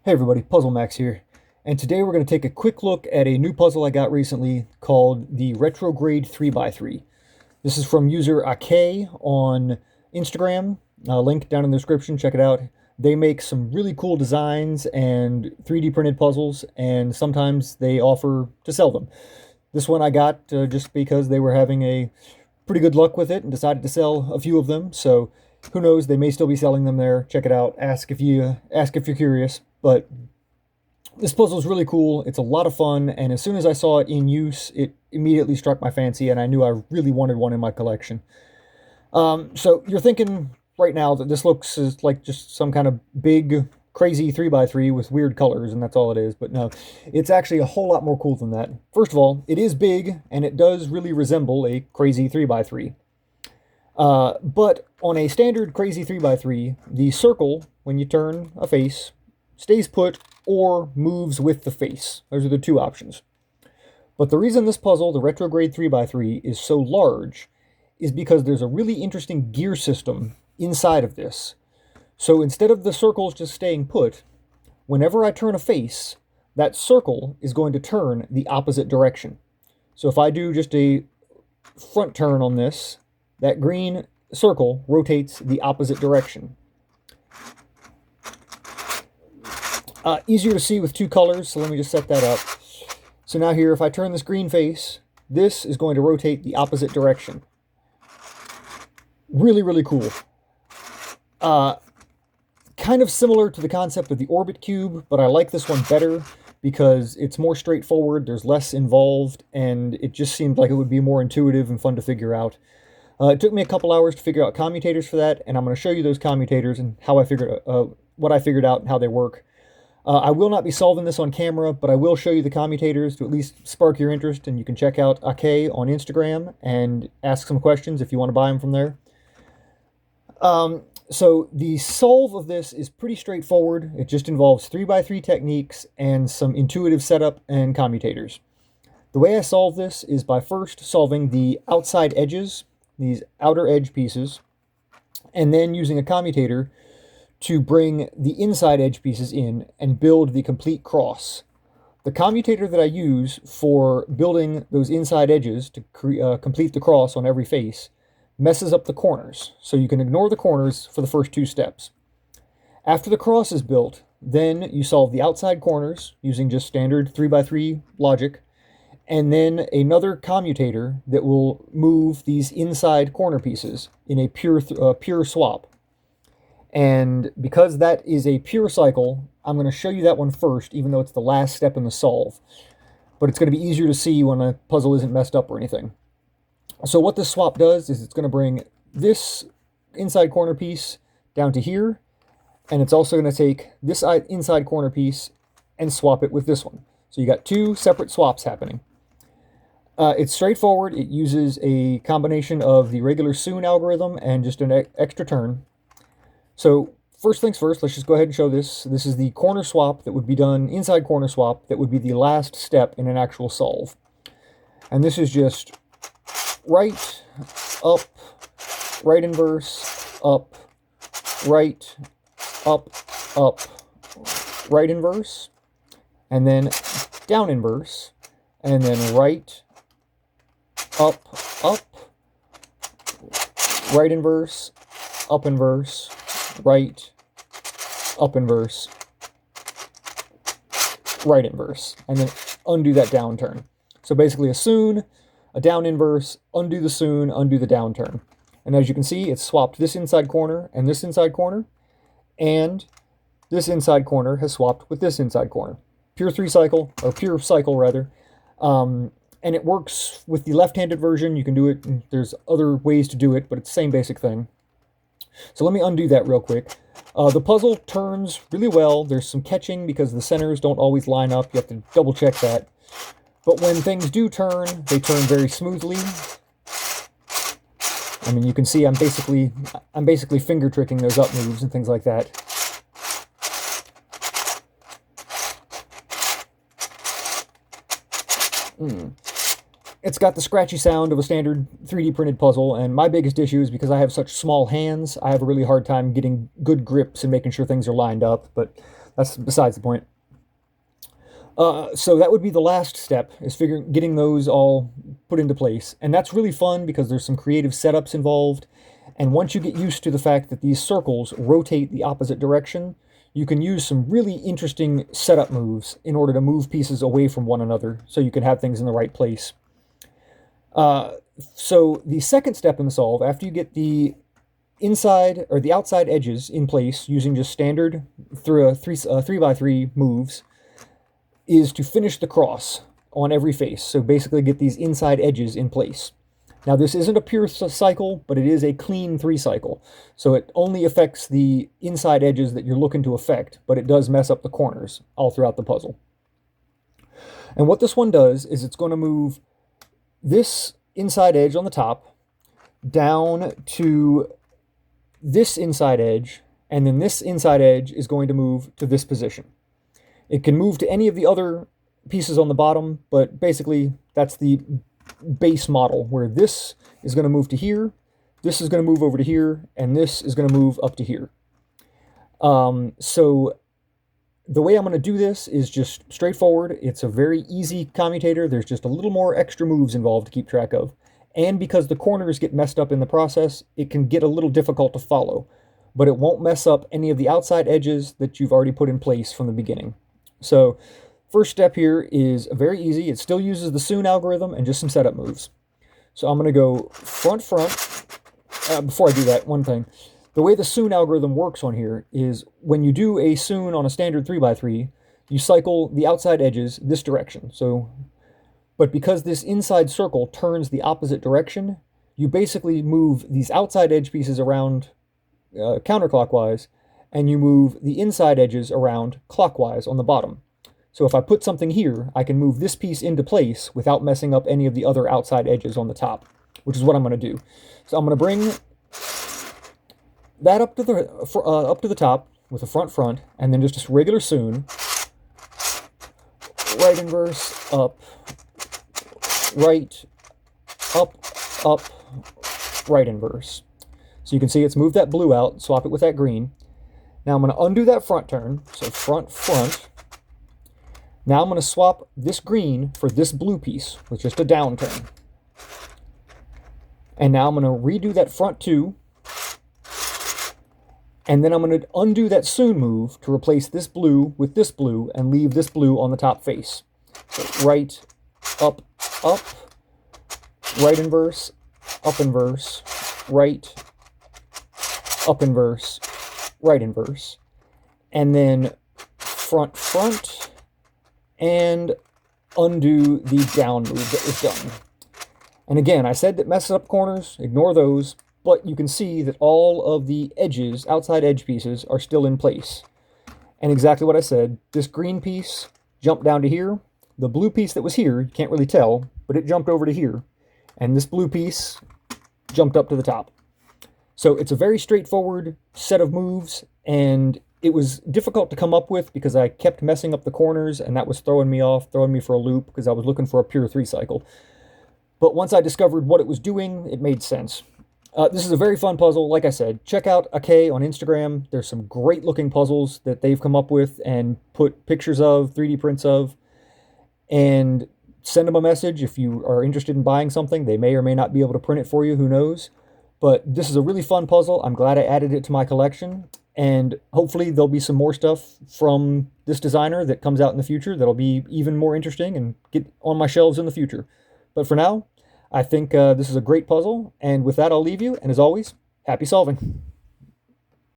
Hey everybody, Puzzle Max here, and today we're going to take a quick look at a new puzzle I got recently called the Retrograde 3x3. This is from user Akkei on Instagram, link down in the description, check it out. They make some really cool designs and 3D printed puzzles, and sometimes they offer to sell them. This one I got just because they were having a pretty good luck with it and decided to sell a few of them, so who knows, they may still be selling them there. Check it out, ask if you're curious. But this puzzle is really cool. It's a lot of fun, and as soon as I saw it in use, it immediately struck my fancy, and I knew I really wanted one in my collection. So you're thinking right now that this looks like just some kind of big, crazy 3x3 with weird colors, and that's all it is. But no, it's actually a whole lot more cool than that. First of all, it is big, and it does really resemble a crazy 3x3. But on a standard crazy 3x3, the circle, when you turn a face, stays put or moves with the face. Those are the two options. But the reason this puzzle, the Retrograde 3x3, is so large is because there's a really interesting gear system inside of this. So instead of the circles just staying put, whenever I turn a face, that circle is going to turn the opposite direction. So if I do just a front turn on this, that green circle rotates the opposite direction. Easier to see with two colors, so let me just set that up. So now here, if I turn this green face, this is going to rotate the opposite direction. Really, really cool. Kind of similar to the concept of the orbit cube, but I like this one better because it's more straightforward, there's less involved, and it just seemed like it would be more intuitive and fun to figure out. It took me a couple hours to figure out commutators for that, and I'm going to show you those commutators and how I figured what I figured out and how they work. I will not be solving this on camera, but I will show you the commutators to at least spark your interest, and you can check out Akkei on Instagram and ask some questions if you want to buy them from there. So the solve of this is pretty straightforward. It just involves 3x3 techniques and some intuitive setup and commutators. The way I solve this is by first solving the outside edges, these outer edge pieces, and then using a commutator to bring the inside edge pieces in and build the complete cross. The commutator that I use for building those inside edges to complete the cross on every face messes up the corners, so you can ignore the corners for the first two steps. After the cross is built, then you solve the outside corners using just standard 3x3 logic, and then another commutator that will move these inside corner pieces in a pure swap. And because that is a pure cycle, I'm going to show you that one first, even though it's the last step in the solve. But it's going to be easier to see when a puzzle isn't messed up or anything. So what this swap does is it's going to bring this inside corner piece down to here, and it's also going to take this inside corner piece and swap it with this one. So you got two separate swaps happening. It's straightforward. It uses a combination of the regular Soon algorithm and just an extra turn. So first things first, let's just go ahead and show this. This is the corner swap that would be done, inside corner swap, that would be the last step in an actual solve. And this is just right, up, right inverse, up, right, up, right inverse, and then down inverse, and then right, up, right inverse, up inverse, right, up inverse, right inverse, and then undo that down turn. So basically a Soon, a down inverse, undo the Soon, undo the down turn. And as you can see, it's swapped this inside corner and this inside corner, and this inside corner has swapped with this inside corner. Pure cycle rather. And it works with the left-handed version. You can do it, and there's other ways to do it, but it's the same basic thing. So let me undo that real quick. The puzzle turns really well. There's some catching because the centers don't always line up. You have to double check that. But when things do turn, they turn very smoothly. I mean, you can see I'm basically finger tricking those up moves and things like that. It's got the scratchy sound of a standard 3D printed puzzle, and my biggest issue is because I have such small hands, I have a really hard time getting good grips and making sure things are lined up, but that's besides the point. So that would be the last step, is getting those all put into place. And that's really fun because there's some creative setups involved. And once you get used to the fact that these circles rotate the opposite direction, you can use some really interesting setup moves in order to move pieces away from one another so you can have things in the right place. So the second step in the solve, after you get the inside or the outside edges in place using just standard through 3x3 moves, is to finish the cross on every face. So basically get these inside edges in place. Now this isn't a pure cycle, but it is a clean 3 cycle. So it only affects the inside edges that you're looking to affect, but it does mess up the corners all throughout the puzzle. And what this one does is it's going to move this inside edge on the top down to this inside edge, and then this inside edge is going to move to this position. It can move to any of the other pieces on the bottom, but basically that's the base model, where this is going to move to here, this is going to move over to here, and this is going to move up to here. So the way I'm going to do this is just straightforward. It's a very easy commutator. There's just a little more extra moves involved to keep track of. And because the corners get messed up in the process, it can get a little difficult to follow. But it won't mess up any of the outside edges that you've already put in place from the beginning. So first step here is very easy. It still uses the Soon algorithm and just some setup moves. So I'm going to go front. Before I do that, one thing. The way the Soon algorithm works on here is when you do a Soon on a standard 3x3, you cycle the outside edges this direction. But because this inside circle turns the opposite direction, you basically move these outside edge pieces around counterclockwise, and you move the inside edges around clockwise on the bottom. So if I put something here, I can move this piece into place without messing up any of the other outside edges on the top, which is what I'm going to do. So I'm going to bring that up to the top with a front, and then just a regular Soon. Right inverse, up, right, up, right inverse. So you can see it's moved that blue out, swap it with that green. Now I'm going to undo that front turn, so front. Now I'm going to swap this green for this blue piece with just a down turn. And now I'm going to redo that front 2. And then I'm going to undo that Soon move to replace this blue with this blue and leave this blue on the top face. So right, up, right inverse, up inverse, right, up inverse, right inverse. And then front, and undo the down move that was done. And again, I said that messes up corners, ignore those, but you can see that all of the edges, outside edge pieces, are still in place. And exactly what I said, this green piece jumped down to here. The blue piece that was here, you can't really tell, but it jumped over to here. And this blue piece jumped up to the top. So it's a very straightforward set of moves, and it was difficult to come up with because I kept messing up the corners, and that was throwing me off, throwing me for a loop, because I was looking for a pure 3 cycle. But once I discovered what it was doing, it made sense. This is a very fun puzzle. Like I said, check out Akkei on Instagram. There's some great looking puzzles that they've come up with and put pictures of, 3D prints of, and send them a message if you are interested in buying something. They may or may not be able to print it for you, who knows. But this is a really fun puzzle. I'm glad I added it to my collection, and hopefully there'll be some more stuff from this designer that comes out in the future that'll be even more interesting and get on my shelves in the future. But for now, I think this is a great puzzle, and with that I'll leave you, and as always, happy solving.